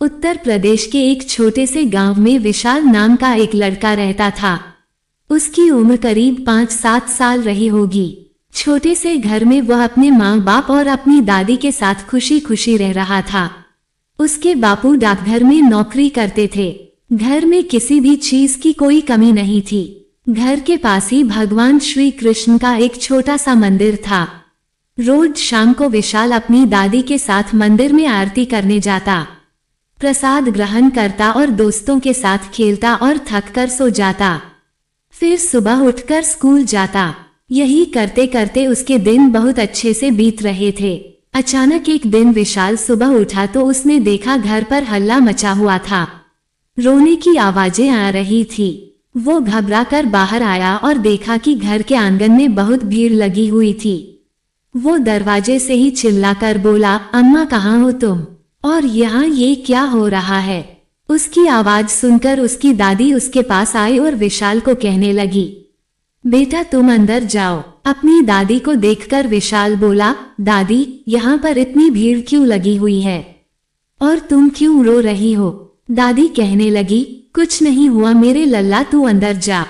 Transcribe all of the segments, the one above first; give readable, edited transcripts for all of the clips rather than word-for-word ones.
उत्तर प्रदेश के एक छोटे से गांव में विशाल नाम का एक लड़का रहता था। उसकी उम्र करीब 5-7 साल रही होगी। छोटे से घर में वह अपने माँ बाप और अपनी दादी के साथ खुशी खुशी रह रहा था। उसके बापू डाकघर में नौकरी करते थे। घर में किसी भी चीज की कोई कमी नहीं थी। घर के पास ही भगवान श्री कृष्ण का एक छोटा सा मंदिर था। रोज शाम को विशाल अपनी दादी के साथ मंदिर में आरती करने जाता, प्रसाद ग्रहण करता और दोस्तों के साथ खेलता और थक कर सो जाता। फिर सुबह उठकर स्कूल जाता। यही करते करते उसके दिन बहुत अच्छे से बीत रहे थे। अचानक एक दिन विशाल सुबह उठा तो उसने देखा घर पर हल्ला मचा हुआ था। रोने की आवाजें आ रही थी। वो घबरा कर बाहर आया और देखा कि घर के आंगन में बहुत भीड़ लगी हुई थी। वो दरवाजे से ही चिल्लाकर बोला, अम्मा कहाँ हो तुम? और यहाँ ये क्या हो रहा है? उसकी आवाज सुनकर उसकी दादी उसके पास आई और विशाल को कहने लगी, बेटा तुम अंदर जाओ। अपनी दादी को देखकर विशाल बोला, दादी यहाँ पर इतनी भीड़ क्यों लगी हुई है और तुम क्यों रो रही हो? दादी कहने लगी, कुछ नहीं हुआ मेरे लल्ला, तू अंदर जा।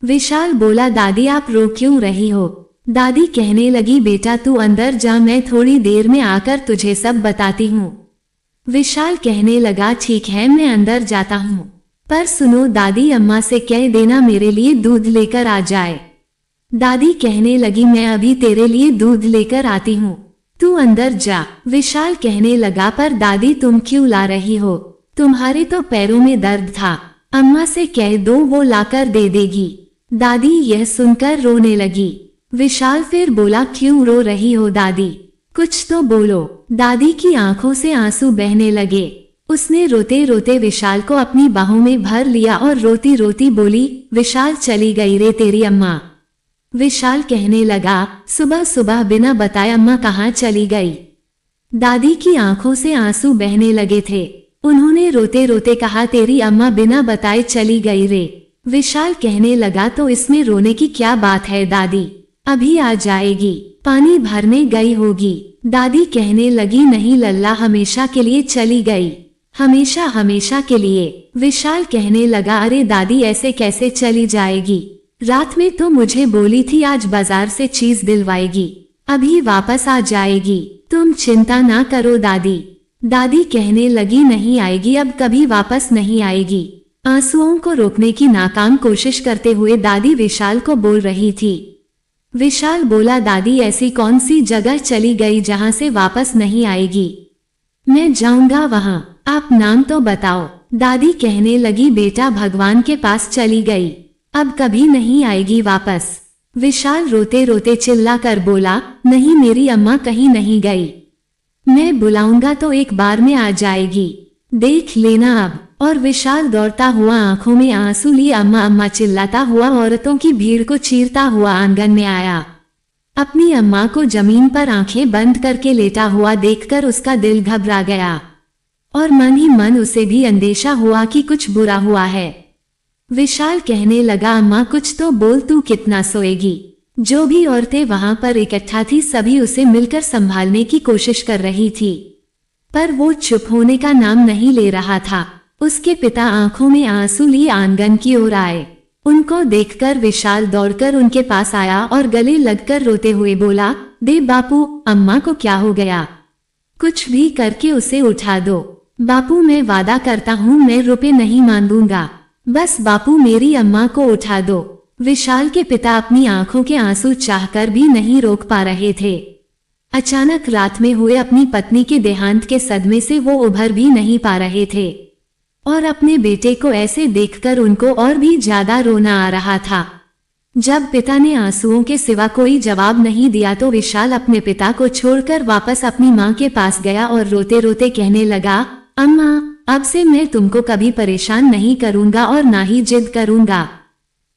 विशाल बोला, दादी आप रो क्यों रही हो? दादी कहने लगी, बेटा तू अंदर जा, मैं थोड़ी देर में आकर तुझे सब बताती हूँ। विशाल कहने लगा, ठीक है मैं अंदर जाता हूँ, पर सुनो दादी अम्मा से कह देना मेरे लिए दूध लेकर आ जाए। दादी कहने लगी, मैं अभी तेरे लिए दूध लेकर आती हूँ, तू अंदर जा। विशाल कहने लगा, पर दादी तुम क्यों ला रही हो? तुम्हारे तो पैरों में दर्द था, अम्मा से कह दो वो लाकर दे देगी। दादी यह सुनकर रोने लगी। विशाल फिर बोला, क्यों रो रही हो दादी? कुछ तो बोलो। दादी की आंखों से आंसू बहने लगे। उसने रोते रोते विशाल को अपनी बाहों में भर लिया और रोती रोती बोली, विशाल चली गई रे तेरी अम्मा। विशाल कहने लगा, सुबह सुबह बिना बताए अम्मा कहाँ चली गई? दादी की आंखों से आंसू बहने लगे थे। उन्होंने रोते रोते कहा, तेरी अम्मा बिना बताए चली गई रे। विशाल कहने लगा, तो इसमें रोने की क्या बात है दादी, अभी आ जाएगी, पानी भरने गई होगी। दादी कहने लगी, नहीं लल्ला हमेशा के लिए चली गई, हमेशा हमेशा के लिए। विशाल कहने लगा, अरे दादी ऐसे कैसे चली जाएगी? रात में तो मुझे बोली थी आज बाजार से चीज दिलवाएगी, अभी वापस आ जाएगी, तुम चिंता ना करो दादी। दादी कहने लगी, नहीं आएगी, अब कभी वापस नहीं आएगी। आंसुओं को रोकने की नाकाम कोशिश करते हुए दादी विशाल को बोल रही थी। विशाल बोला, दादी ऐसी कौन सी जगह चली गई जहां से वापस नहीं आएगी? मैं जाऊंगा वहां, आप नाम तो बताओ। दादी कहने लगी, बेटा भगवान के पास चली गई, अब कभी नहीं आएगी वापस। विशाल रोते रोते चिल्ला कर बोला, नहीं मेरी अम्मा कहीं नहीं गई, मैं बुलाऊंगा तो एक बार में आ जाएगी, देख लेना अब। और विशाल दौड़ता हुआ आंखों में आंसू लिए अम्मा अम्मा चिल्लाता हुआ औरतों की भीड़ को चीरता हुआ आंगन में आया। अपनी अम्मा को जमीन पर आंखें बंद करके लेटा हुआ देखकर उसका दिल घबरा गया और मन ही मन उसे भी अंदेशा हुआ कि कुछ बुरा हुआ है। विशाल कहने लगा, अम्मा कुछ तो बोल, तू कितना सोएगी? जो भी औरतें वहां पर इकट्ठा थी सभी उसे मिलकर संभालने की कोशिश कर रही थी, पर वो चुप होने का नाम नहीं ले रहा था। उसके पिता आंखों में आंसू लिए आंगन की ओर आए। उनको देखकर विशाल दौड़कर उनके पास आया और गले लगकर रोते हुए बोला, दे बापू, अम्मा को क्या हो गया? कुछ भी करके उसे उठा दो। बापू मैं वादा करता हूँ मैं रुपए नहीं मांगूंगा, बस बापू मेरी अम्मा को उठा दो। विशाल के पिता अपनी आंखों के आंसू चाहकर भी नहीं रोक पा रहे थे। अचानक रात में हुए अपनी पत्नी के देहांत के सदमे से वो उभर भी नहीं पा रहे थे और अपने बेटे को ऐसे देखकर उनको और भी ज्यादा रोना आ रहा था। जब पिता ने आंसुओं के सिवा कोई जवाब नहीं दिया तो विशाल अपने पिता को छोड़कर वापस अपनी माँ के पास गया और रोते रोते कहने लगा, अम्मा अब से मैं तुमको कभी परेशान नहीं करूंगा और ना ही जिद करूंगा,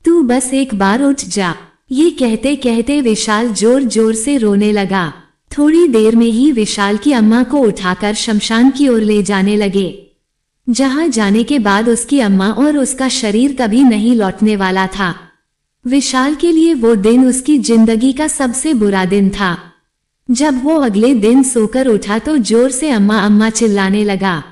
तू बस एक बार उठ जा। ये कहते कहते विशाल जोर जोर से रोने लगा। थोड़ी देर में ही विशाल की अम्मा को उठाकर शमशान की ओर ले जाने लगे, जहां जाने के बाद उसकी अम्मा और उसका शरीर कभी नहीं लौटने वाला था। विशाल के लिए वो दिन उसकी जिंदगी का सबसे बुरा दिन था। जब वो अगले दिन सोकर उठा तो जोर से अम्मा अम्मा चिल्लाने लगा।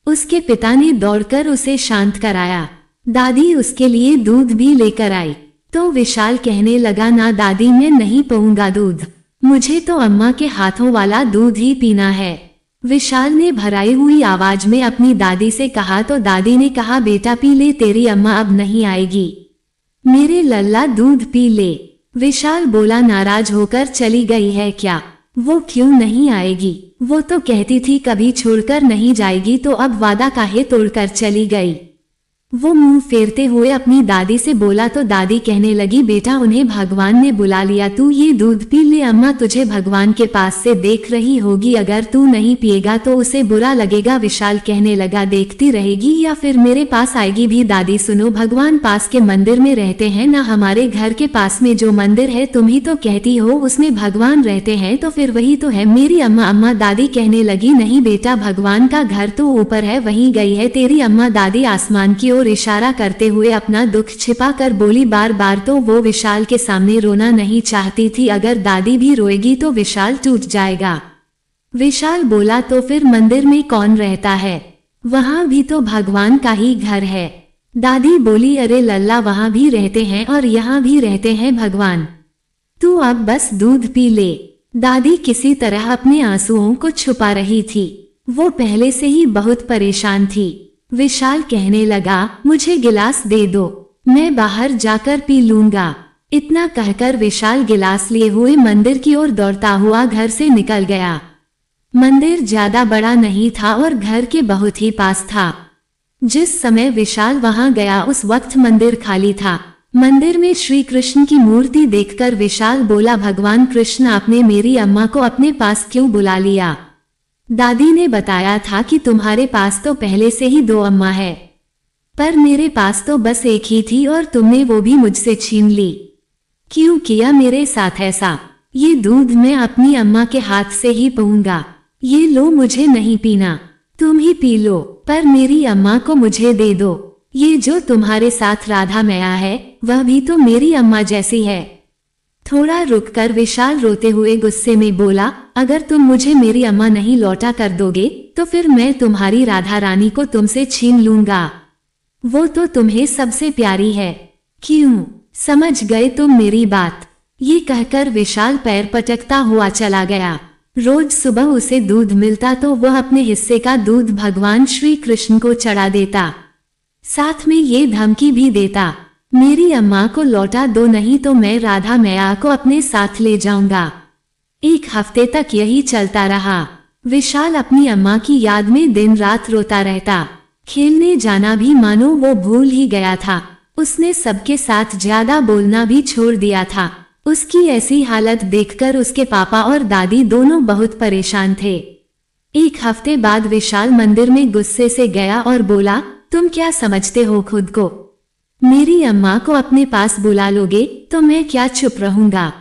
उसके पिता ने दौड़कर उसे शांत कराया। दादी उसके लिए दूध भी लेकर आई तो विशाल कहने लगा, ना दादी, मैं नहीं पीऊंगा दूध, मुझे तो अम्मा के हाथों वाला दूध ही पीना है। विशाल ने भराई हुई आवाज में अपनी दादी से कहा तो दादी ने कहा, बेटा पी ले, तेरी अम्मा अब नहीं आएगी, मेरे लल्ला दूध पी ले। विशाल बोला, नाराज होकर चली गई है क्या? वो क्यों नहीं आएगी? वो तो कहती थी कभी छोड़कर नहीं जाएगी, तो अब वादा काहे तोड़कर चली गई? वो मुंह फेरते हुए अपनी दादी से बोला तो दादी कहने लगी, बेटा उन्हें भगवान ने बुला लिया, तू ये दूध पी ले, अम्मा तुझे भगवान के पास से देख रही होगी, अगर तू नहीं पिएगा तो उसे बुरा लगेगा। विशाल कहने लगा, देखती रहेगी या फिर मेरे पास आएगी भी? दादी सुनो, भगवान पास के मंदिर में रहते हैं ना, हमारे घर के पास में जो मंदिर है तुम ही तो कहती हो उसमें भगवान रहते हैं, तो फिर वही तो है। मेरी अम्मा दादी कहने लगी, नहीं बेटा, भगवान का घर तो ऊपर है, वहीं गई है तेरी अम्मा। दादी आसमान की ओर इशारा करते हुए अपना दुख छिपा कर बोली, बार बार तो वो विशाल के सामने रोना नहीं चाहती थी, अगर दादी भी रोएगी तो विशाल टूट जाएगा। विशाल बोला, तो फिर मंदिर में कौन रहता है? वहां भी तो भगवान का ही घर है। दादी बोली, अरे लल्ला, वहां भी रहते हैं और यहाँ भी रहते हैं भगवान, तू अब बस दूध पी ले। दादी किसी तरह अपने आंसुओं को छुपा रही थी, वो पहले से ही बहुत परेशान थी। विशाल कहने लगा, मुझे गिलास दे दो, मैं बाहर जाकर पी लूंगा। इतना कहकर विशाल गिलास लिए हुए मंदिर की ओर दौड़ता हुआ घर से निकल गया। मंदिर ज्यादा बड़ा नहीं था और घर के बहुत ही पास था। जिस समय विशाल वहां गया उस वक्त मंदिर खाली था। मंदिर में श्री कृष्ण की मूर्ति देखकर विशाल बोला, भगवान कृष्ण, आपने मेरी अम्मा को अपने पास क्यों बुला लिया? दादी ने बताया था कि तुम्हारे पास तो पहले से ही 2 अम्मा है, पर मेरे पास तो बस एक ही थी और तुमने वो भी मुझसे छीन ली। क्यों किया मेरे साथ ऐसा? ये दूध मैं अपनी अम्मा के हाथ से ही पीऊंगा, ये लो, मुझे नहीं पीना, तुम ही पी लो, पर मेरी अम्मा को मुझे दे दो। ये जो तुम्हारे साथ राधा मैया है वह भी तो मेरी अम्मा जैसी है। थोड़ा रुककर विशाल रोते हुए गुस्से में बोला, अगर तुम मुझे मेरी अम्मा नहीं लौटा कर दोगे तो फिर मैं तुम्हारी राधा रानी को तुमसे छीन लूंगा, वो तो तुम्हें सबसे प्यारी है। क्यों, समझ गए तुम मेरी बात? ये कहकर विशाल पैर पटकता हुआ चला गया। रोज सुबह उसे दूध मिलता तो वह अपने हिस्से का दूध भगवान श्री कृष्ण को चढ़ा देता, साथ में ये धमकी भी देता, मेरी अम्मा को लौटा दो, नहीं तो मैं राधा मैया को अपने साथ ले जाऊंगा। 1 हफ्ते तक यही चलता रहा। विशाल अपनी अम्मा की याद में दिन रात रोता रहता। खेलने जाना भी मानो वो भूल ही गया था। उसने सबके साथ ज्यादा बोलना भी छोड़ दिया था। उसकी ऐसी हालत देखकर उसके पापा और दादी दोनों बहुत परेशान थे। 1 हफ्ते बाद विशाल मंदिर में गुस्से से गया और बोला, तुम क्या समझते हो खुद को? मेरी अम्मा को अपने पास बुला लोगे तो मैं क्या चुप रहूंगा?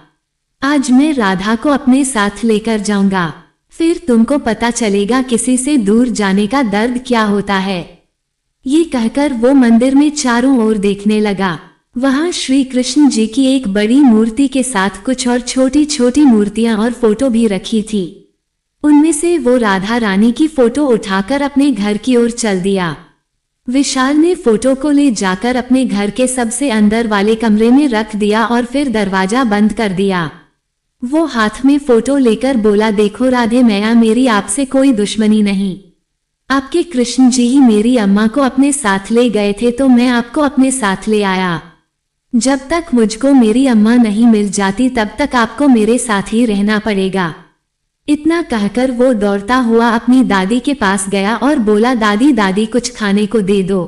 आज मैं राधा को अपने साथ लेकर जाऊंगा, फिर तुमको पता चलेगा किसी से दूर जाने का दर्द क्या होता है। ये कहकर वो मंदिर में चारों ओर देखने लगा। वहां श्री कृष्ण जी की एक बड़ी मूर्ति के साथ कुछ और छोटी छोटी मूर्तियां और फोटो भी रखी थी। उनमें से वो राधा रानी की फोटो उठाकर अपने घर की ओर चल दिया। विशाल ने फोटो को ले जाकर अपने घर के सबसे अंदर वाले कमरे में रख दिया और फिर दरवाजा बंद कर दिया। वो हाथ में फोटो लेकर बोला, देखो राधे मैया, मेरी आपसे कोई दुश्मनी नहीं। आपके कृष्ण जी ही मेरी अम्मा को अपने साथ ले गए थे तो मैं आपको अपने साथ ले आया। जब तक मुझको मेरी अम्मा नहीं मिल जाती तब तक आपको मेरे साथ ही रहना पड़ेगा। इतना कहकर वो दौड़ता हुआ अपनी दादी के पास गया और बोला, दादी दादी कुछ खाने को दे दो।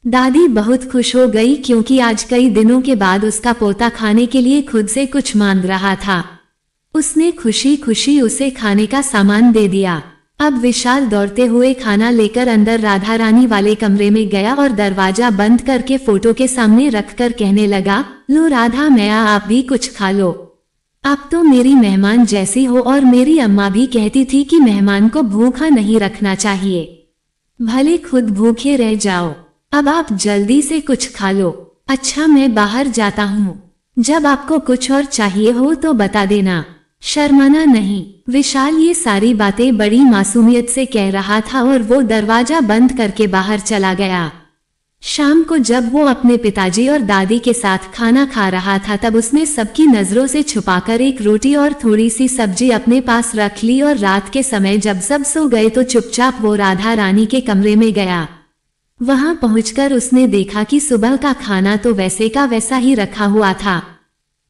दादी बहुत खुश हो गई क्योंकि आज कई दिनों के बाद उसका पोता खाने के लिए खुद से कुछ मांग रहा था। उसने खुशी खुशी उसे खाने का सामान दे दिया। अब विशाल दौड़ते हुए खाना लेकर अंदर राधा रानी वाले कमरे में गया और दरवाजा बंद करके फोटो के सामने रखकर कहने लगा, लो राधा मैया, आप भी कुछ खा लो। आप तो मेरी मेहमान जैसी हो और मेरी अम्मा भी कहती थी कि मेहमान को भूखा नहीं रखना चाहिए, भले खुद भूखे रह जाओ। अब आप जल्दी से कुछ खा लो। अच्छा, मैं बाहर जाता हूँ, जब आपको कुछ और चाहिए हो तो बता देना। शर्माना नहीं। विशाल ये सारी बातें बड़ी मासूमियत से कह रहा था और वो दरवाजा बंद करके बाहर चला गया। शाम को जब वो अपने पिताजी और दादी के साथ खाना खा रहा था तब उसने सबकी नजरों से छुपाकर एक रोटी और थोड़ी सी सब्जी अपने पास रख ली और रात के समय जब सब सो गए तो चुपचाप वो राधा रानी के कमरे में गया। वहां पहुंचकर उसने देखा कि सुबह का खाना तो वैसे का वैसा ही रखा हुआ था।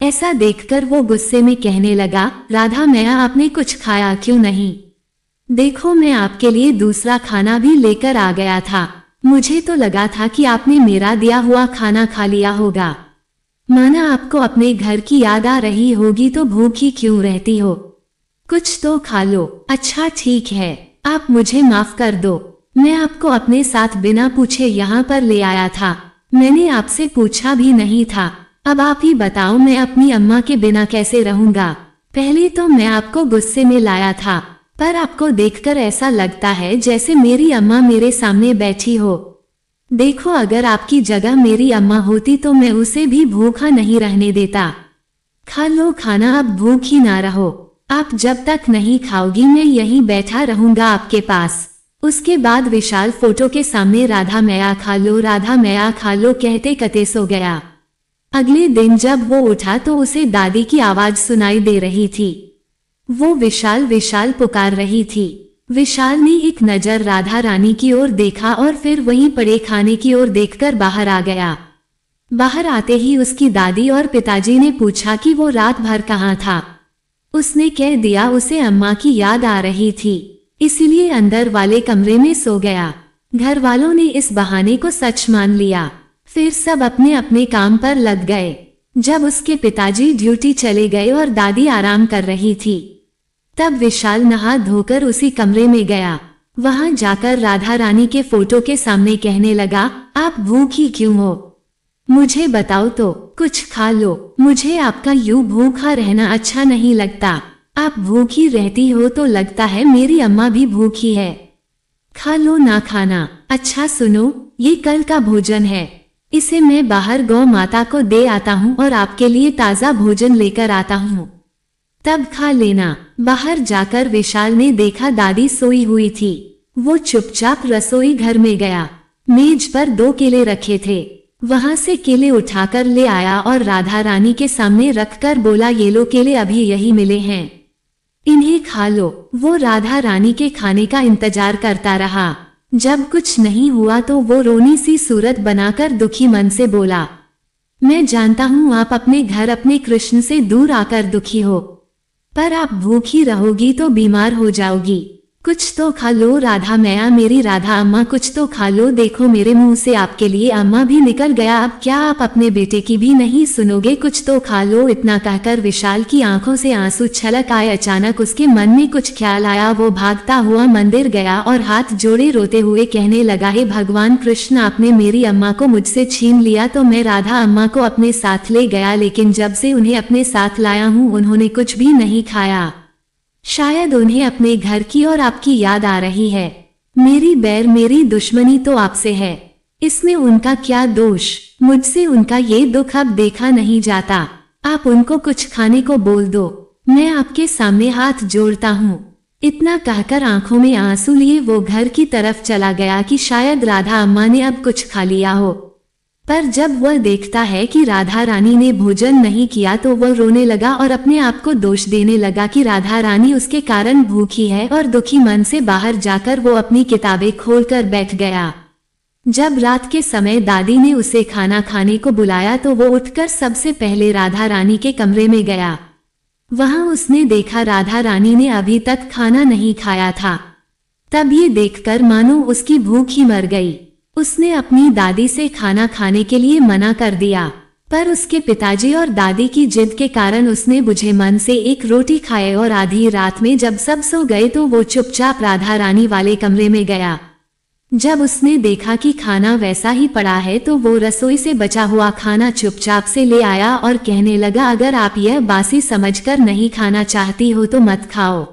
ऐसा देखकर वो गुस्से में कहने लगा, राधा मैया आपने कुछ खाया क्यों नहीं? देखो मैं आपके लिए दूसरा खाना भी लेकर आ गया था। मुझे तो लगा था कि आपने मेरा दिया हुआ खाना खा लिया होगा। माना आपको अपने घर की याद आ रही होगी तो भूखी क्यों रहती हो? कुछ तो खा लो। अच्छा ठीक है, आप मुझे माफ कर दो। मैं आपको अपने साथ बिना पूछे यहाँ पर ले आया था। मैंने आपसे पूछा भी नहीं था। अब आप ही बताओ मैं अपनी अम्मा के बिना कैसे रहूंगा? पहले तो मैं आपको गुस्से में लाया था, पर आपको देखकर ऐसा लगता है जैसे मेरी अम्मा मेरे सामने बैठी हो। देखो अगर आपकी जगह मेरी अम्मा होती तो मैं उसे भी भूखा नहीं रहने देता। खा लो खाना, अब भूखी ना रहो। आप जब तक नहीं खाओगी मैं यहीं बैठा रहूंगा आपके पास। उसके बाद विशाल फोटो के सामने राधा मैया खा लो, राधा मैया खा लो कहते कहते सो गया। अगले दिन जब वो उठा तो उसे दादी की आवाज सुनाई दे रही थी। वो विशाल विशाल पुकार रही थी। विशाल ने एक नजर राधा रानी की ओर देखा और फिर वहीं पड़े खाने की ओर देखकर बाहर आ गया। बाहर आते ही उसकी दादी और पिताजी ने पूछा कि वो रात भर कहाँ था। उसने कह दिया उसे अम्मा की याद आ रही थी, इसलिए अंदर वाले कमरे में सो गया। घर वालों ने इस बहाने को सच मान लिया। फिर सब अपने अपने काम पर लग गए। जब उसके पिताजी ड्यूटी चले गए और दादी आराम कर रही थी तब विशाल नहा धोकर उसी कमरे में गया। वहां जाकर राधा रानी के फोटो के सामने कहने लगा, आप भूखी क्यों हो? मुझे बताओ तो, कुछ खा लो। मुझे आपका यूं भूखा रहना अच्छा नहीं लगता। आप भूखी रहती हो तो लगता है मेरी अम्मा भी भूखी है। खा लो ना खाना। अच्छा सुनो, ये कल का भोजन है, इसे मैं बाहर गौ माता को दे आता हूँ और आपके लिए ताज़ा भोजन लेकर आता हूँ, तब खा लेना। बाहर जाकर विशाल ने देखा दादी सोई हुई थी। वो चुपचाप रसोई घर में गया। मेज पर 2 केले रखे थे, वहां से केले उठाकर ले आया और राधा रानी के सामने रखकर बोला, ये लो केले अभी यही मिले हैं, इन्हें खा लो। वो राधा रानी के खाने का इंतजार करता रहा। जब कुछ नहीं हुआ तो वो रोनी सी सूरत बनाकर दुखी मन से बोला, मैं जानता हूँ आप अपने घर अपने कृष्ण से दूर आकर दुखी हो, पर आप भूखी रहोगी तो बीमार हो जाओगी। कुछ तो खा लो राधा मैया, मेरी राधा अम्मा कुछ तो खा लो। देखो मेरे मुंह से आपके लिए अम्मा भी निकल गया, अब क्या आप अपने बेटे की भी नहीं सुनोगे? कुछ तो खा लो। इतना कहकर विशाल की आंखों से आंसू छलक आए। अचानक उसके मन में कुछ ख्याल आया। वो भागता हुआ मंदिर गया और हाथ जोड़े रोते हुए कहने लगा, हे भगवान कृष्ण, आपने मेरी अम्मा को मुझसे छीन लिया तो मैं राधा अम्मा को अपने साथ ले गया, लेकिन जब से उन्हें अपने साथ लाया हूँ उन्होंने कुछ भी नहीं खाया। शायद उन्हें अपने घर की और आपकी याद आ रही है। मेरी बैर मेरी दुश्मनी तो आपसे है, इसमें उनका क्या दोष? मुझसे उनका ये दुख अब देखा नहीं जाता। आप उनको कुछ खाने को बोल दो, मैं आपके सामने हाथ जोड़ता हूँ। इतना कहकर आंखों में आंसू लिए वो घर की तरफ चला गया कि शायद राधा अम्मा ने अब कुछ खा लिया हो। पर जब वह देखता है कि राधा रानी ने भोजन नहीं किया तो वह रोने लगा और अपने आप को दोष देने लगा कि राधा रानी उसके कारण भूखी है, और दुखी मन से बाहर जाकर वो अपनी किताबें खोलकर बैठ गया। जब रात के समय दादी ने उसे खाना खाने को बुलाया तो वो उठकर सबसे पहले राधा रानी के कमरे में गया। वहां उसने देखा राधा रानी ने अभी तक खाना नहीं खाया था। तब ये देखकर मानो उसकी भूख ही मर गई। उसने अपनी दादी से खाना खाने के लिए मना कर दिया, पर उसके पिताजी और दादी की जिद के कारण उसने बुझे मन से एक रोटी खाए और आधी रात में जब सब सो गए तो वो चुपचाप राधा रानी वाले कमरे में गया। जब उसने देखा कि खाना वैसा ही पड़ा है तो वो रसोई से बचा हुआ खाना चुपचाप से ले आया और कहने लगा, अगर आप यह बासी समझकर नहीं खाना चाहती हो तो मत खाओ,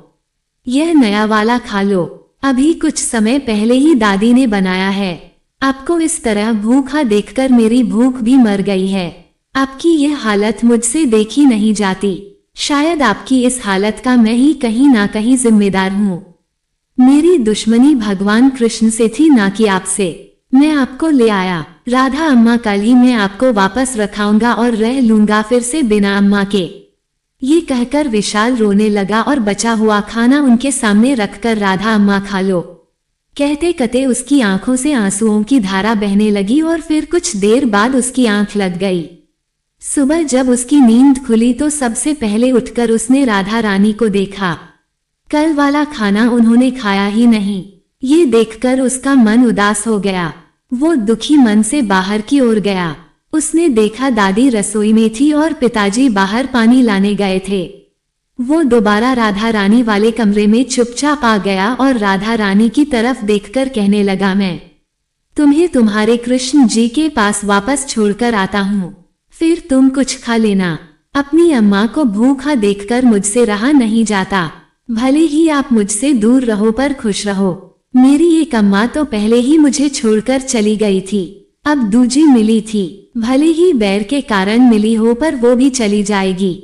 यह नया वाला खा लो। अभी कुछ समय पहले ही दादी ने बनाया है। आपको इस तरह भूखा देखकर मेरी भूख भी मर गई है। आपकी यह हालत मुझसे देखी नहीं जाती। शायद आपकी इस हालत का मैं ही कहीं ना कहीं जिम्मेदार हूँ। मेरी दुश्मनी भगवान कृष्ण से थी, ना कि आपसे। मैं आपको ले आया राधा अम्मा, कल ही मैं आपको वापस रखाऊंगा और रह लूंगा फिर से बिना अम्मा के। ये कहकर विशाल रोने लगा और बचा हुआ खाना उनके सामने रखकर, राधा अम्मा खा लो कहते कहते उसकी आंखों से आंसुओं की धारा बहने लगी और फिर कुछ देर बाद उसकी आंख लग गई। सुबह जब उसकी नींद खुली तो सबसे पहले उठकर उसने राधा रानी को देखा। कल वाला खाना उन्होंने खाया ही नहीं। ये देखकर उसका मन उदास हो गया। वो दुखी मन से बाहर की ओर गया। उसने देखा दादी रसोई में थी और पिताजी बाहर पानी लाने गए थे। वो दोबारा राधा रानी वाले कमरे में चुपचाप आ गया और राधा रानी की तरफ देखकर कहने लगा, मैं तुम्हें तुम्हारे कृष्ण जी के पास वापस छोड़कर आता हूँ, फिर तुम कुछ खा लेना। अपनी अम्मा को भूखा देखकर मुझसे रहा नहीं जाता। भले ही आप मुझसे दूर रहो पर खुश रहो। मेरी एक अम्मा तो पहले ही मुझे छोड़कर चली गई थी, अब दूजी मिली थी। भले ही बैर के कारण मिली हो पर वो भी चली जाएगी।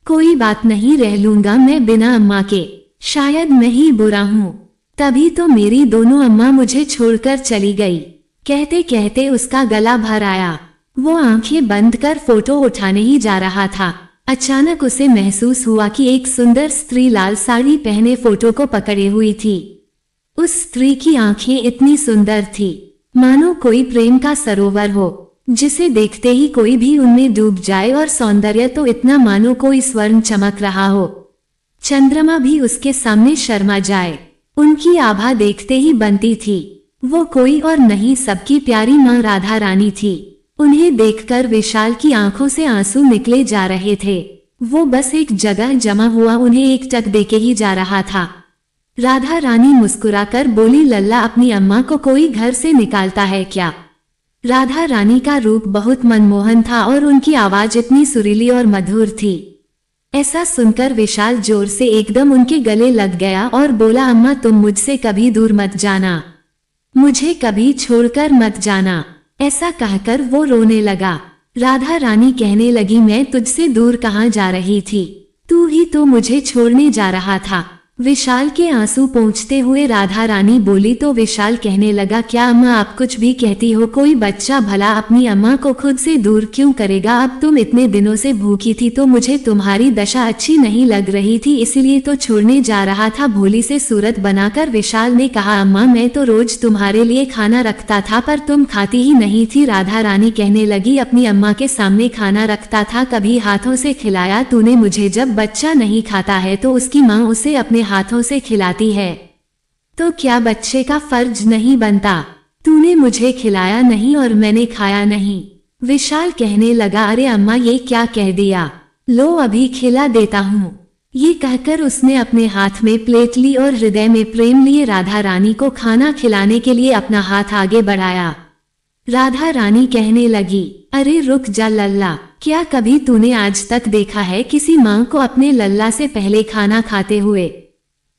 कोई बात नहीं, रह लूंगा मैं बिना अम्मा के। शायद मैं ही बुरा हूँ, तभी तो मेरी दोनों अम्मा मुझे छोड़कर चली गई। कहते कहते उसका गला भर आया। वो आंखें बंद कर फोटो उठाने ही जा रहा था। अचानक उसे महसूस हुआ कि एक सुंदर स्त्री लाल साड़ी पहने फोटो को पकड़े हुई थी। उस स्त्री की आंखें इतनी सुंदर थी मानो कोई प्रेम का सरोवर हो, जिसे देखते ही कोई भी उनमें डूब जाए, और सौंदर्य तो इतना मानो कोई स्वर्ण चमक रहा हो, चंद्रमा भी उसके सामने शर्मा जाए। उनकी आभा देखते ही बनती थी। वो कोई और नहीं, सबकी प्यारी माँ राधा रानी थी। उन्हें देखकर विशाल की आंखों से आंसू निकले जा रहे थे। वो बस एक जगह जमा हुआ उन्हें एकटक देके ही जा रहा था। राधा रानी मुस्कुराकर बोली, लल्ला अपनी अम्मा को कोई घर से निकालता है क्या? राधा रानी का रूप बहुत मनमोहन था और उनकी आवाज इतनी सुरीली और मधुर थी। ऐसा सुनकर विशाल जोर से एकदम उनके गले लग गया और बोला, अम्मा तुम मुझसे कभी दूर मत जाना, मुझे कभी छोड़कर मत जाना। ऐसा कहकर वो रोने लगा। राधा रानी कहने लगी, मैं तुझसे दूर कहाँ जा रही थी, तू ही तो मुझे छोड़ने जा रहा था। विशाल के आंसू पोंछते हुए राधा रानी बोली तो विशाल कहने लगा, क्या अम्मा आप कुछ भी कहती हो? कोई बच्चा भला अपनी अम्मा को खुद से दूर क्यों करेगा? अब तुम इतने दिनों से भूखी थी तो मुझे तुम्हारी दशा अच्छी नहीं लग रही थी, इसलिए तो छोड़ने जा रहा था। भोली से सूरत बनाकर विशाल ने कहा, अम्मा मैं तो रोज तुम्हारे लिए खाना रखता था पर तुम खाती ही नहीं थी। राधा रानी कहने लगी, अपनी अम्मा के सामने खाना रखता था, कभी हाथों से खिलाया तूने मुझे? जब बच्चा नहीं खाता है तो उसकी माँ उसे अपने हाथों से खिलाती है, तो क्या बच्चे का फर्ज नहीं बनता? तूने मुझे खिलाया नहीं और मैंने खाया नहीं। विशाल कहने लगा, अरे अम्मा ये क्या कह दिया, लो अभी खिला देता हूँ। ये कहकर उसने अपने हाथ में प्लेट ली और हृदय में प्रेम लिए राधा रानी को खाना खिलाने के लिए अपना हाथ आगे बढ़ाया। राधा रानी कहने लगी, अरे रुक जा लल्ला, क्या कभी तूने आज तक देखा है किसी माँ को अपने लल्ला से पहले खाना खाते हुए?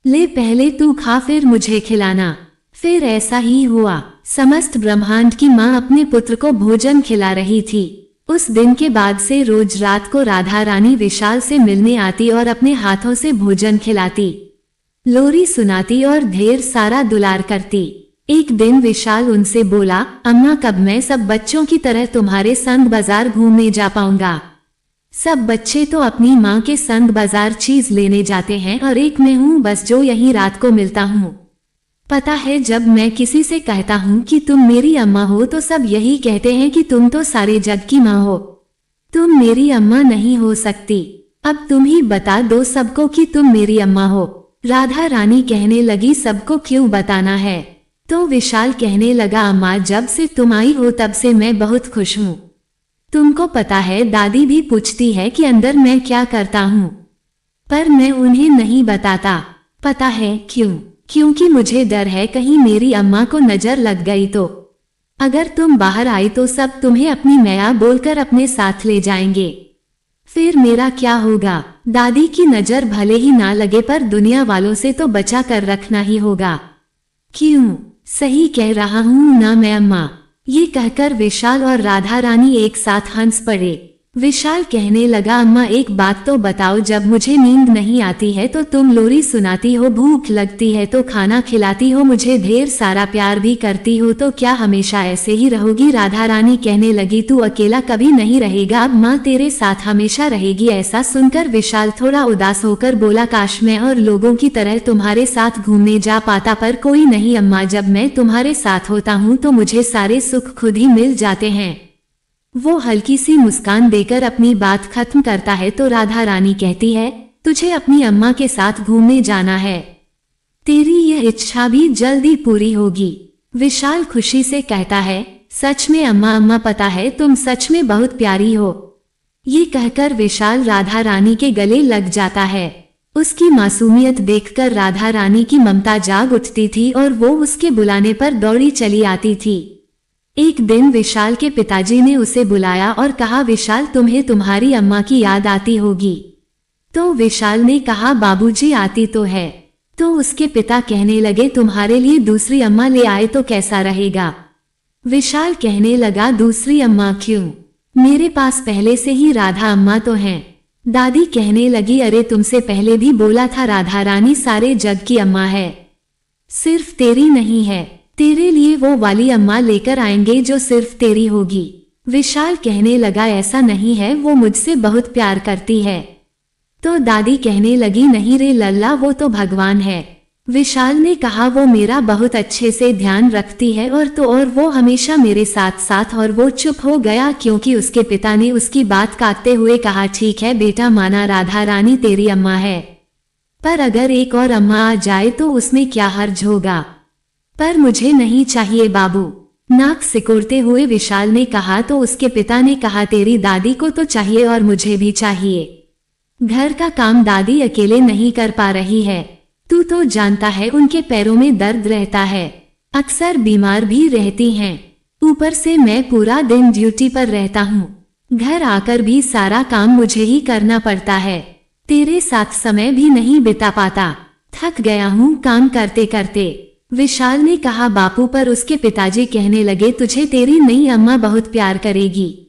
ले पहले तू खा फिर मुझे खिलाना। फिर ऐसा ही हुआ। समस्त ब्रह्मांड की माँ अपने पुत्र को भोजन खिला रही थी। उस दिन के बाद से रोज रात को राधा रानी विशाल से मिलने आती और अपने हाथों से भोजन खिलाती, लोरी सुनाती और ढेर सारा दुलार करती। एक दिन विशाल उनसे बोला, अम्मा कब मैं सब बच्चों की तरह तुम्हारे संग बाजार घूमने जा पाऊंगा? सब बच्चे तो अपनी माँ के संग बाजार चीज लेने जाते हैं और एक मैं हूँ बस जो यही रात को मिलता हूँ। पता है जब मैं किसी से कहता हूँ कि तुम मेरी अम्मा हो तो सब यही कहते हैं कि तुम तो सारे जग की माँ हो, तुम मेरी अम्मा नहीं हो सकती। अब तुम ही बता दो सबको कि तुम मेरी अम्मा हो। राधा रानी कहने लगी, सबको क्यों बताना है? तो विशाल कहने लगा, अम्मा जब से तुम आई हो तब से मैं बहुत खुश हूँ। तुमको पता है दादी भी पूछती है कि अंदर मैं क्या करता हूँ, पर मैं उन्हें नहीं बताता। पता है क्यों? क्योंकि मुझे डर है कहीं मेरी अम्मा को नजर लग गई तो। अगर तुम बाहर आई तो सब तुम्हें अपनी मैया बोलकर अपने साथ ले जाएंगे, फिर मेरा क्या होगा? दादी की नजर भले ही ना लगे पर दुनिया वालों से तो बचा कर रखना ही होगा। क्यों? सही कह रहा हूँ ना मैं अम्मा। ये कहकर विशाल और राधा रानी एक साथ हंस पड़े। विशाल कहने लगा, अम्मा एक बात तो बताओ, जब मुझे नींद नहीं आती है तो तुम लोरी सुनाती हो, भूख लगती है तो खाना खिलाती हो, मुझे ढेर सारा प्यार भी करती हो, तो क्या हमेशा ऐसे ही रहोगी? राधा रानी कहने लगी, तू अकेला कभी नहीं रहेगा, अब माँ तेरे साथ हमेशा रहेगी। ऐसा सुनकर विशाल थोड़ा उदास होकर बोला, काश मैं और लोगों की तरह तुम्हारे साथ घूमने जा पाता, पर कोई नहीं अम्मा, जब मैं तुम्हारे साथ होता हूँ तो मुझे सारे सुख खुद ही मिल जाते हैं। वो हल्की सी मुस्कान देकर अपनी बात खत्म करता है तो राधा रानी कहती है, तुझे अपनी अम्मा के साथ घूमने जाना है, तेरी यह इच्छा भी जल्दी पूरी होगी। विशाल खुशी से कहता है, सच में अम्मा, अम्मा पता है तुम सच में बहुत प्यारी हो। ये कहकर विशाल राधा रानी के गले लग जाता है। उसकी मासूमियत देखकर राधा रानी की ममता जाग उठती थी और वो उसके बुलाने पर दौड़ी चली आती थी। एक दिन विशाल के पिताजी ने उसे बुलाया और कहा, विशाल तुम्हें तुम्हारी अम्मा की याद आती होगी। तो विशाल ने कहा, बाबूजी आती तो है। तो उसके पिता कहने लगे, तुम्हारे लिए दूसरी अम्मा ले आए तो कैसा रहेगा? विशाल कहने लगा, दूसरी अम्मा क्यों, मेरे पास पहले से ही राधा अम्मा तो हैं। दादी कहने लगी, अरे तुमसे पहले भी बोला था, राधा रानी सारे जग की अम्मा है, सिर्फ तेरी नहीं है। तेरे लिए वो वाली अम्मा लेकर आएंगे जो सिर्फ तेरी होगी। विशाल कहने लगा, ऐसा नहीं है, वो मुझसे बहुत प्यार करती है। तो दादी कहने लगी, नहीं रे लल्ला, वो तो भगवान है। विशाल ने कहा, वो मेरा बहुत अच्छे से ध्यान रखती है और वो हमेशा मेरे साथ साथ। और वो चुप हो गया क्योंकि उसके पिता ने उसकी बात काटते हुए कहा, ठीक है बेटा, माना राधा रानी तेरी अम्मा है, पर अगर एक और अम्मा आ जाए तो उसमें क्या हर्ज होगा? पर मुझे नहीं चाहिए बाबू, नाक सिकोड़ते हुए विशाल ने कहा। तो उसके पिता ने कहा, तेरी दादी को तो चाहिए और मुझे भी चाहिए। घर का काम दादी अकेले नहीं कर पा रही है, तू तो जानता है उनके पैरों में दर्द रहता है, अक्सर बीमार भी रहती हैं। ऊपर से मैं पूरा दिन ड्यूटी पर रहता हूँ, घर आकर भी सारा काम मुझे ही करना पड़ता है, तेरे साथ समय भी नहीं बिता पाता, थक गया हूँ काम करते करते। विशाल ने कहा, बापू। पर उसके पिताजी कहने लगे, तुझे तेरी नई अम्मा बहुत प्यार करेगी,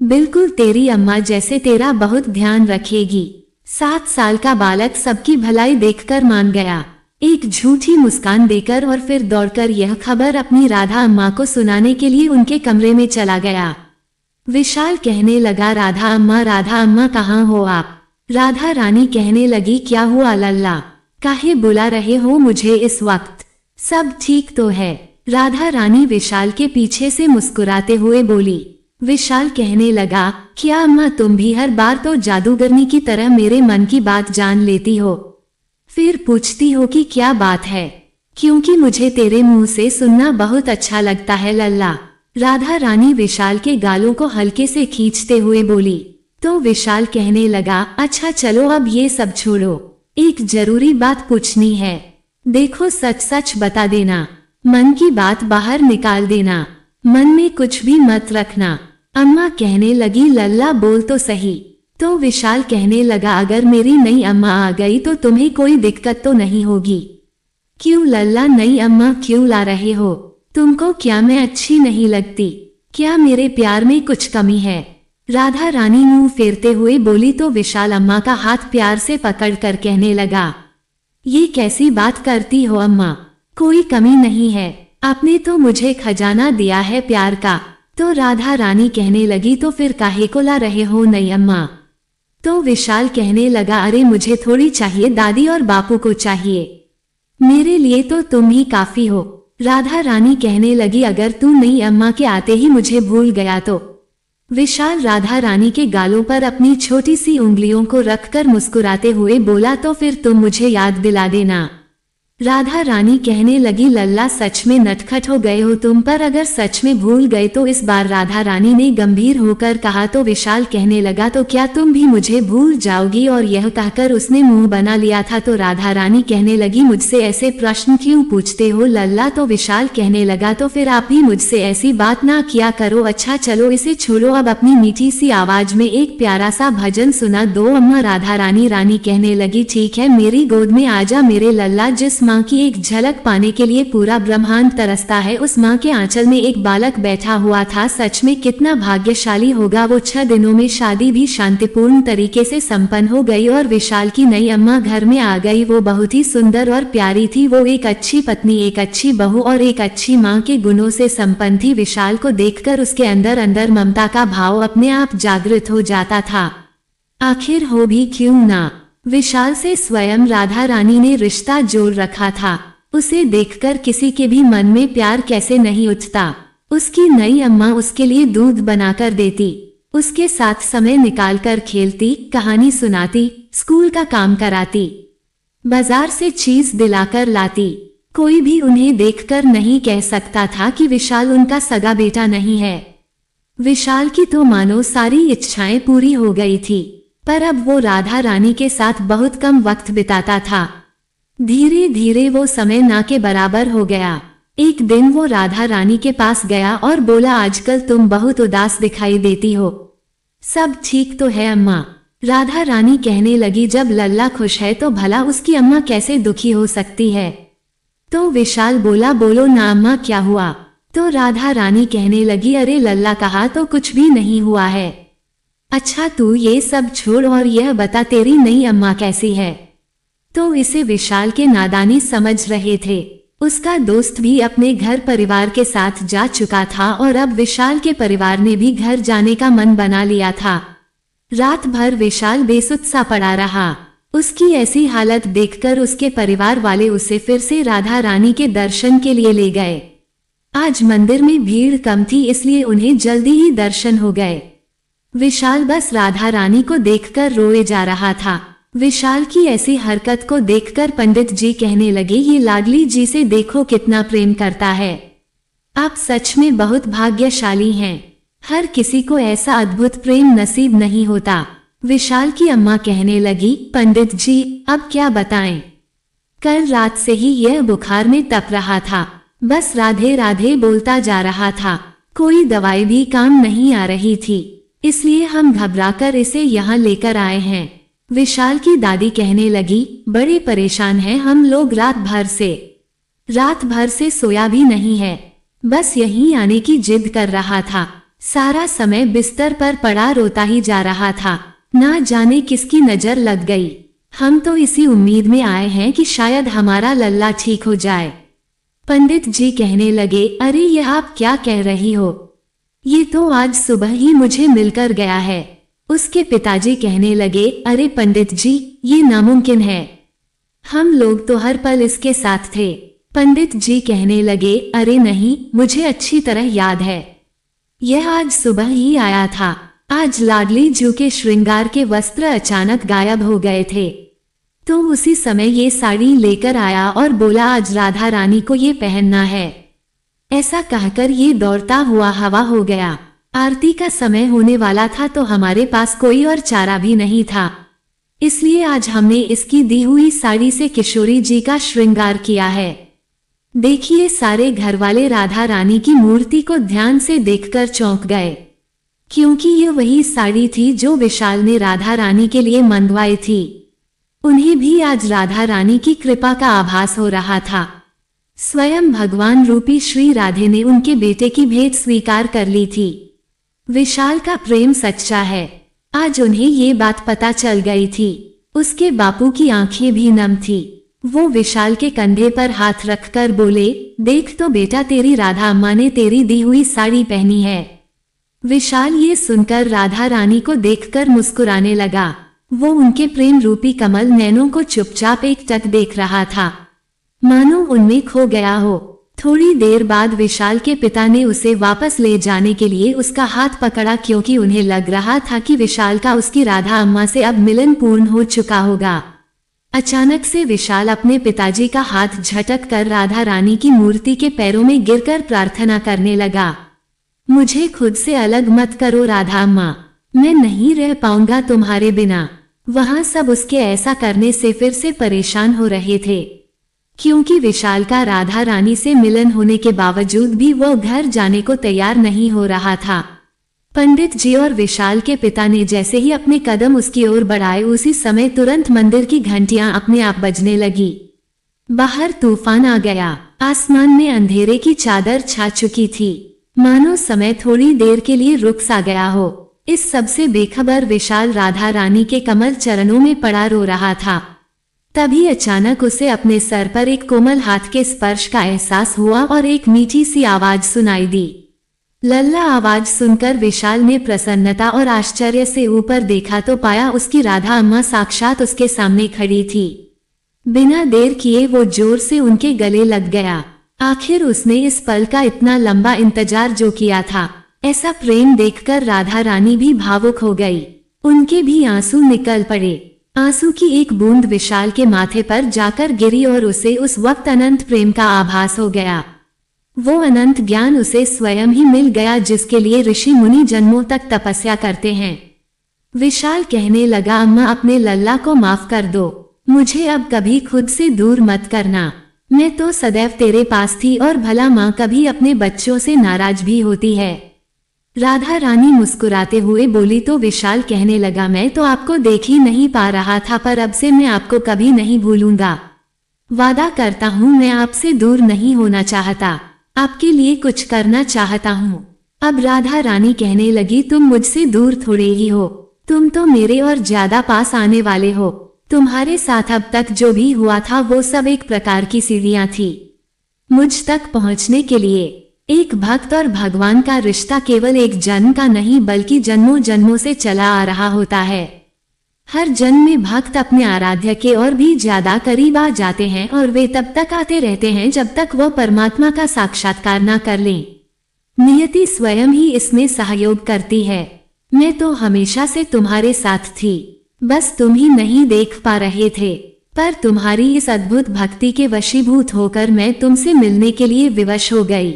बिल्कुल तेरी अम्मा जैसे तेरा बहुत ध्यान रखेगी। 7 साल का बालक सबकी भलाई देखकर मान गया, एक झूठी मुस्कान देकर, और फिर दौड़कर यह खबर अपनी राधा अम्मा को सुनाने के लिए उनके कमरे में चला गया। विशाल कहने लगा, राधा अम्मा कहाँ हो आप? राधा रानी कहने लगी, क्या हुआ लल्ला, काहे बुला रहे हो मुझे इस वक्त? सब ठीक तो है। राधा रानी विशाल के पीछे से मुस्कुराते हुए बोली। विशाल कहने लगा, क्या अम्मा तुम भी हर बार तो जादूगरनी की तरह मेरे मन की बात जान लेती हो, फिर पूछती हो कि क्या बात है? क्योंकि मुझे तेरे मुंह से सुनना बहुत अच्छा लगता है लल्ला। राधा रानी विशाल के गालों को हल्के से खींचते हुए बोली। तो विशाल कहने लगा, अच्छा चलो अब ये सब छोड़ो, एक जरूरी बात पूछनी है। देखो सच सच बता देना, मन की बात बाहर निकाल देना, मन में कुछ भी मत रखना। अम्मा कहने लगी, लल्ला बोल तो सही। तो विशाल कहने लगा, अगर मेरी नई अम्मा आ गई तो तुम्हें कोई दिक्कत तो नहीं होगी? क्यों लल्ला, नई अम्मा क्यों ला रहे हो? तुमको क्या मैं अच्छी नहीं लगती? क्या मेरे प्यार में कुछ कमी है? राधा रानी मुंह फेरते हुए बोली। तो विशाल अम्मा का हाथ प्यार से पकड़कर कहने लगा, ये कैसी बात करती हो अम्मा, कोई कमी नहीं है, आपने तो मुझे खजाना दिया है प्यार का। तो राधा रानी कहने लगी, तो फिर काहे को ला रहे हो नई अम्मा? तो विशाल कहने लगा, अरे मुझे थोड़ी चाहिए, दादी और बापू को चाहिए, मेरे लिए तो तुम ही काफी हो। राधा रानी कहने लगी, अगर तू नई अम्मा के आते ही मुझे भूल गया तो? विशाल राधा रानी के गालों पर अपनी छोटी सी उंगलियों को रखकर मुस्कुराते हुए बोला, तो फिर तुम मुझे याद दिला देना। राधा रानी कहने लगी, लल्ला सच में नटखट हो गए हो तुम, पर अगर सच में भूल गए तो? इस बार राधा रानी ने गंभीर होकर कहा। तो विशाल कहने लगा, तो क्या तुम भी मुझे भूल जाओगी? और यह कहकर उसने मुंह बना लिया था। तो राधा रानी कहने लगी, मुझसे ऐसे प्रश्न क्यों पूछते हो लल्ला? तो विशाल कहने लगा, तो फिर आप भी मुझसे ऐसी बात ना किया करो। अच्छा चलो इसे छोड़ो, अब अपनी मीठी सी आवाज में एक प्यारा सा भजन सुना दो अम्मा। राधा रानी कहने लगी, ठीक है, मेरी गोद में आजा मेरे लल्ला, जिस माँ माँ की एक झलक पाने के लिए पूरा ब्रह्मांड तरसता है। उस माँ के आंचल में एक बालक बैठा हुआ था। सच में कितना भाग्यशाली होगा वो। 6 दिनों में शादी भी शांतिपूर्ण तरीके से संपन्न हो गई और विशाल की नई अम्मा घर में आ गई। वो बहुत ही सुंदर और प्यारी थी। वो एक अच्छी पत्नी, एक अच्छी बहू और एक अच्छी माँ के गुणों से संपन्न थी। विशाल को देखकर उसके अंदर अंदर ममता का भाव अपने आप जागृत हो जाता था। आखिर हो भी क्यों ना, विशाल से स्वयं राधा रानी ने रिश्ता जोड़ रखा था। उसे देखकर किसी के भी मन में प्यार कैसे नहीं उठता। उसकी नई अम्मा उसके लिए दूध बनाकर देती, उसके साथ समय निकालकर खेलती, कहानी सुनाती, स्कूल का काम कराती, बाजार से चीज दिलाकर लाती। कोई भी उन्हें देखकर नहीं कह सकता था कि विशाल उनका सगा बेटा नहीं है। विशाल की तो मानो सारी इच्छाएं पूरी हो गई थी, पर अब वो राधा रानी के साथ बहुत कम वक्त बिताता था। धीरे धीरे वो समय ना के बराबर हो गया। एक दिन वो राधा रानी के पास गया और बोला, आजकल तुम बहुत उदास दिखाई देती हो। सब ठीक तो है अम्मा, राधा रानी कहने लगी। जब लल्ला खुश है तो भला उसकी अम्मा कैसे दुखी हो सकती है। तो विशाल बोला, बोलो ना अम्मा क्या हुआ। तो राधा रानी कहने लगी, अरे लल्ला कहा तो कुछ भी नहीं हुआ है। अच्छा तू ये सब छोड़ और यह बता तेरी नई अम्मा कैसी है। तो इसे विशाल के नादानी समझ रहे थे। उसका दोस्त भी अपने घर परिवार के साथ जा चुका था और अब विशाल के परिवार ने भी घर जाने का मन बना लिया था। रात भर विशाल बेसुध सा पड़ा रहा। उसकी ऐसी हालत देखकर उसके परिवार वाले उसे फिर से राधा रानी के दर्शन के लिए ले गए। आज मंदिर में भीड़ कम थी इसलिए उन्हें जल्दी ही दर्शन हो गए। विशाल बस राधा रानी को देखकर रोए जा रहा था। विशाल की ऐसी हरकत को देखकर पंडित जी कहने लगे, ये लाडली जी से देखो कितना प्रेम करता है। आप सच में बहुत भाग्यशाली हैं। हर किसी को ऐसा अद्भुत प्रेम नसीब नहीं होता। विशाल की अम्मा कहने लगी, पंडित जी अब क्या बताएं। कल रात से ही यह बुखार में तप रहा था, बस राधे राधे बोलता जा रहा था। कोई दवाई भी काम नहीं आ रही थी, इसलिए हम घबराकर इसे यहाँ लेकर आए हैं। विशाल की दादी कहने लगी, बड़े परेशान हैं हम लोग, रात भर से सोया भी नहीं है। बस यहीं आने की जिद कर रहा था। सारा समय बिस्तर पर पड़ा रोता ही जा रहा था। ना जाने किसकी नजर लग गई। हम तो इसी उम्मीद में आए हैं कि शायद हमारा लल्ला ठीक हो जाए। पंडित जी कहने लगे, अरे यह आप क्या कह रही हो, ये तो आज सुबह ही मुझे मिलकर गया है। उसके पिताजी कहने लगे, अरे पंडित जी ये नामुमकिन है, हम लोग तो हर पल इसके साथ थे। पंडित जी कहने लगे, अरे नहीं, मुझे अच्छी तरह याद है, यह आज सुबह ही आया था। आज लाडली जू के श्रृंगार के वस्त्र अचानक गायब हो गए थे, तो उसी समय ये साड़ी लेकर आया और बोला आज राधा रानी को ये पहनना है। ऐसा कहकर ये दौड़ता हुआ हवा हो गया। आरती का समय होने वाला था तो हमारे पास कोई और चारा भी नहीं था, इसलिए आज हमने इसकी दी हुई साड़ी से किशोरी जी का श्रृंगार किया है। देखिए सारे घर वाले राधा रानी की मूर्ति को ध्यान से देखकर चौंक गए, क्योंकि ये वही साड़ी थी जो विशाल ने राधा रानी के लिए मंगवाई थी। उन्हें भी आज राधा रानी की कृपा का आभास हो रहा था। स्वयं भगवान रूपी श्री राधे ने उनके बेटे की भेंट स्वीकार कर ली थी। विशाल का प्रेम सच्चा है, आज उन्हें ये बात पता चल गई थी। उसके बापू की आंखें भी नम थी। वो विशाल के कंधे पर हाथ रखकर बोले, देख तो बेटा तेरी राधा अम्मा ने तेरी दी हुई साड़ी पहनी है। विशाल ये सुनकर राधा रानी को देखकर मुस्कुराने लगा। वो उनके प्रेम रूपी कमल नैनों को चुपचाप एकटक देख रहा था, मानो उनमें खो गया हो। थोड़ी देर बाद विशाल के पिता ने उसे वापस ले जाने के लिए उसका हाथ पकड़ा, क्योंकि उन्हें लग रहा था कि विशाल का उसकी राधा अम्मा से अब मिलन पूर्ण हो चुका होगा। अचानक से विशाल अपने पिताजी का हाथ झटक कर राधा रानी की मूर्ति के पैरों में गिरकर प्रार्थना करने लगा, मुझे खुद से अलग मत करो राधा अम्मा, मैं नहीं रह पाऊंगा तुम्हारे बिना। वहां सब उसके ऐसा करने से फिर से परेशान हो रहे थे, क्योंकि विशाल का राधा रानी से मिलन होने के बावजूद भी वो घर जाने को तैयार नहीं हो रहा था। पंडित जी और विशाल के पिता ने जैसे ही अपने कदम उसकी ओर बढ़ाए, उसी समय तुरंत मंदिर की घंटियां अपने आप बजने लगी। बाहर तूफान आ गया। आसमान में अंधेरे की चादर छा चुकी थी, मानो समय थोड़ी देर के लिए रुक सा गया हो। इस सबसे बेखबर विशाल राधा रानी के कमल चरणों में पड़ा रो रहा था। तभी अचानक उसे अपने सर पर एक कोमल हाथ के स्पर्श का एहसास हुआ और एक मीठी सी आवाज सुनाई दी। लल्ला आवाज सुनकर विशाल ने प्रसन्नता और आश्चर्य से ऊपर देखा तो पाया उसकी राधा अम्मा साक्षात उसके सामने खड़ी थी। बिना देर किए वो जोर से उनके गले लग गया। आखिर उसने इस पल का इतना लंबा इंतजार जो किया था। ऐसा प्रेम देखकर राधा रानी भी भावुक हो गई। उनके भी आंसू निकल पड़े। आंसू की एक बूंद विशाल के माथे पर जाकर गिरी और उसे उस वक्त अनंत प्रेम का आभास हो गया। वो अनंत ज्ञान उसे स्वयं ही मिल गया जिसके लिए ऋषि मुनि जन्मों तक तपस्या करते हैं। विशाल कहने लगा, अम्मा अपने लल्ला को माफ कर दो, मुझे अब कभी खुद से दूर मत करना। मैं तो सदैव तेरे पास थी और भला माँ कभी अपने बच्चों से नाराज भी होती है। राधा रानी मुस्कुराते हुए बोली तो विशाल कहने लगा, मैं तो आपको देख ही नहीं पा रहा था, पर अब से मैं आपको कभी नहीं भूलूंगा। वादा करता हूँ मैं आपसे दूर नहीं होना चाहता, आपके लिए कुछ करना चाहता हूँ। अब राधा रानी कहने लगी, तुम मुझसे दूर थोड़े ही हो, तुम तो मेरे और ज्यादा पास आने वाले हो। तुम्हारे साथ अब तक जो भी हुआ था वो सब एक प्रकार की सीढ़ियां थी। मुझ तक पहुंचने के लिए एक भक्त और भगवान का रिश्ता केवल एक जन्म का नहीं बल्कि जन्मों जन्मों से चला आ रहा होता है। हर जन्म में भक्त अपने आराध्य के और भी ज्यादा करीब आ जाते हैं और वे तब तक आते रहते हैं जब तक वह परमात्मा का साक्षात्कार न कर लें। नियति स्वयं ही इसमें सहयोग करती है। मैं तो हमेशा से तुम्हारे साथ थी, बस तुम ही नहीं देख पा रहे थे। पर तुम्हारी इस अद्भुत भक्ति के वशीभूत होकर मैं तुमसे मिलने के लिए विवश हो गई।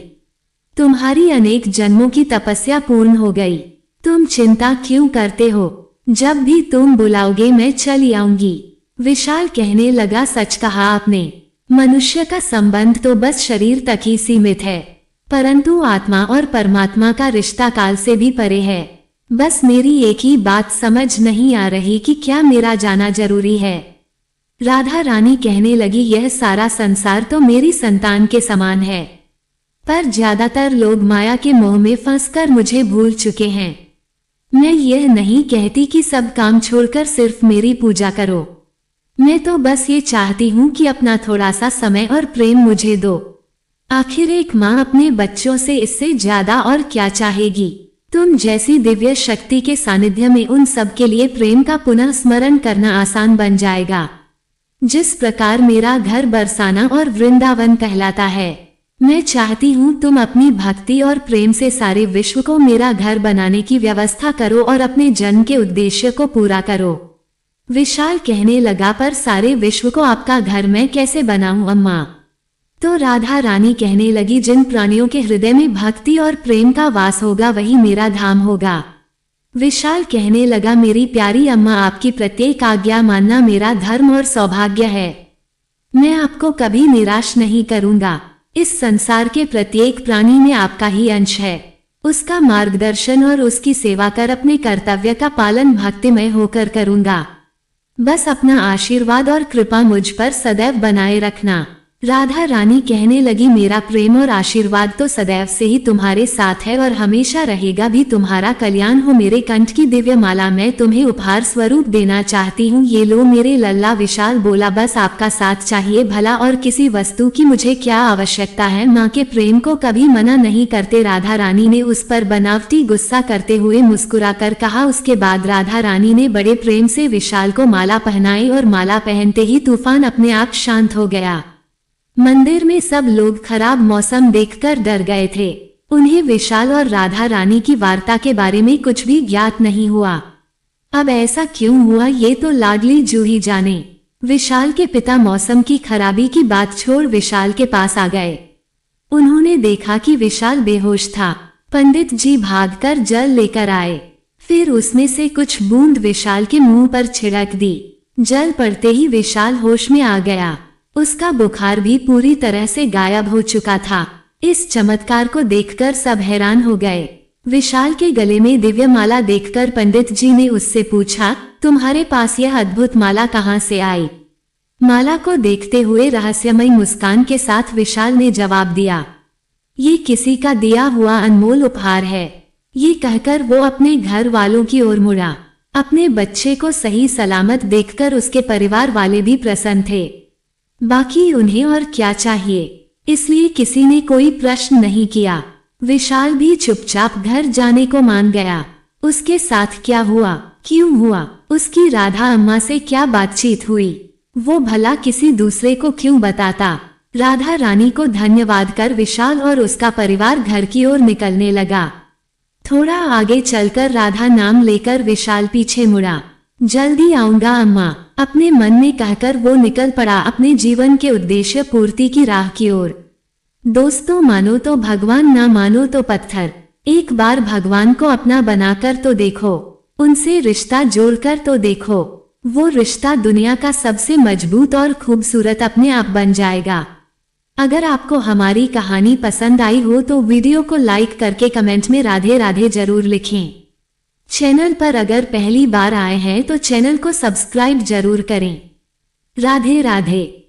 तुम्हारी अनेक जन्मों की तपस्या पूर्ण हो गई। तुम चिंता क्यों करते हो? जब भी तुम बुलाओगे मैं चली आऊंगी। विशाल कहने लगा, सच कहा आपने। मनुष्य का संबंध तो बस शरीर तक ही सीमित है, परंतु आत्मा और परमात्मा का रिश्ता काल से भी परे है। बस मेरी एक ही बात समझ नहीं आ रही कि क्या मेरा जाना जरूरी है। राधा रानी कहने लगी, यह सारा संसार तो मेरी संतान के समान है, पर ज्यादातर लोग माया के मोह में फंसकर मुझे भूल चुके हैं। मैं यह नहीं कहती कि सब काम छोड़कर सिर्फ मेरी पूजा करो। मैं तो बस ये चाहती हूँ कि अपना थोड़ा सा समय और प्रेम मुझे दो। आखिर एक माँ अपने बच्चों से इससे ज्यादा और क्या चाहेगी। तुम जैसी दिव्य शक्ति के सानिध्य में उन सब के लिए प्रेम का पुनः स्मरण करना आसान बन जाएगा। जिस प्रकार मेरा घर बरसाना और वृंदावन कहलाता है, मैं चाहती हूँ तुम अपनी भक्ति और प्रेम से सारे विश्व को मेरा घर बनाने की व्यवस्था करो और अपने जन्म के उद्देश्य को पूरा करो। विशाल कहने लगा, पर सारे विश्व को आपका घर मैं कैसे बनाऊं अम्मा? तो राधा रानी कहने लगी, जिन प्राणियों के हृदय में भक्ति और प्रेम का वास होगा वही मेरा धाम होगा। विशाल कहने लगा, मेरी प्यारी अम्मा, आपकी प्रत्येक आज्ञा मानना मेरा धर्म और सौभाग्य है। मैं आपको कभी निराश नहीं करूंगा। इस संसार के प्रत्येक प्राणी में आपका ही अंश है। उसका मार्गदर्शन और उसकी सेवा कर अपने कर्तव्य का पालन भक्तिमय होकर करूंगा। बस अपना आशीर्वाद और कृपा मुझ पर सदैव बनाए रखना। राधा रानी कहने लगी, मेरा प्रेम और आशीर्वाद तो सदैव से ही तुम्हारे साथ है और हमेशा रहेगा भी। तुम्हारा कल्याण हो। मेरे कंठ की दिव्य माला मैं तुम्हें उपहार स्वरूप देना चाहती हूँ। ये लो मेरे लल्ला। विशाल बोला, बस आपका साथ चाहिए, भला और किसी वस्तु की मुझे क्या आवश्यकता है। माँ के प्रेम को कभी मना नहीं करते। राधा रानी ने उस पर बनावटी गुस्सा करते हुए मुस्कुरा कर कहा। उसके बाद राधा रानी ने बड़े प्रेम से विशाल को माला पहनाई और माला पहनते ही तूफान अपने आप शांत हो गया। मंदिर में सब लोग खराब मौसम देखकर डर गए थे। उन्हें विशाल और राधा रानी की वार्ता के बारे में कुछ भी ज्ञात नहीं हुआ। अब ऐसा क्यों हुआ ये तो लाडली जूही जाने। विशाल के पिता मौसम की खराबी की बात छोड़ विशाल के पास आ गए। उन्होंने देखा कि विशाल बेहोश था। पंडित जी भागकर जल लेकर आए, फिर उसमें से कुछ बूंद विशाल के मुंह पर छिड़क दी। जल पड़ते ही विशाल होश में आ गया। उसका बुखार भी पूरी तरह से गायब हो चुका था। इस चमत्कार को देखकर सब हैरान हो गए। विशाल के गले में दिव्य माला देखकर पंडित जी ने उससे पूछा, तुम्हारे पास यह अद्भुत माला कहाँ से आई? माला को देखते हुए रहस्यमय मुस्कान के साथ विशाल ने जवाब दिया, ये किसी का दिया हुआ अनमोल उपहार है। ये कहकर वो अपने घर वालों की ओर मुड़ा। अपने बच्चे को सही सलामत देखकर उसके परिवार वाले भी प्रसन्न थे। बाकी उन्हें और क्या चाहिए, इसलिए किसी ने कोई प्रश्न नहीं किया। विशाल भी चुपचाप घर जाने को मान गया। उसके साथ क्या हुआ, क्यों हुआ, उसकी राधा अम्मा से क्या बातचीत हुई, वो भला किसी दूसरे को क्यों बताता। राधा रानी को धन्यवाद कर विशाल और उसका परिवार घर की ओर निकलने लगा। थोड़ा आगे चलकर राधा नाम लेकर विशाल पीछे मुड़ा। जल्दी आऊंगा अम्मा, अपने मन में कहकर वो निकल पड़ा अपने जीवन के उद्देश्य पूर्ति की राह की ओर। दोस्तों, मानो तो भगवान, ना मानो तो पत्थर। एक बार भगवान को अपना बनाकर तो देखो, उनसे रिश्ता जोड़कर तो देखो। वो रिश्ता दुनिया का सबसे मजबूत और खूबसूरत अपने आप बन जाएगा। अगर आपको हमारी कहानी पसंद आई हो तो वीडियो को लाइक करके कमेंट में राधे राधे जरूर लिखें। चैनल पर अगर पहली बार आए हैं तो चैनल को सब्सक्राइब जरूर करें। राधे राधे।